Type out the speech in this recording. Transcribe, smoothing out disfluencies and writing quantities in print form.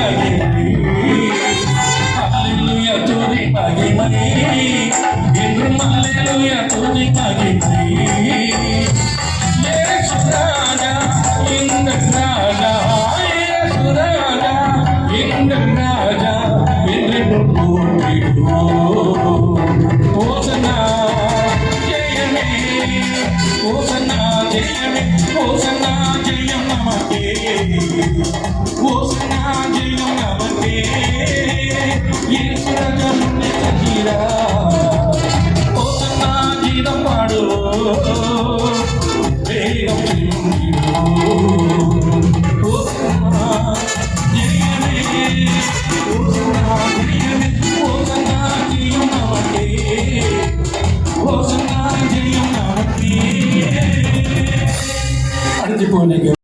மகிமை அல்லேலூயா துதி மகிமை என்றும் அல்லேலூயா துதி மகிமை இயேசு ராஜா எங்கள் ராஜா இயேசு ராஜா எங்கள் ராஜா என்றென்றும் போற்றிடுவோம் ஓசன்னா ஜெயமே ஓசன்னா ஜெயமே ஓசன்னா ஜெயம் நமக்கே ஓசன்னா ஜெயம் நமக்கே இயேசு ராஜா முன்னே செல்கிறார்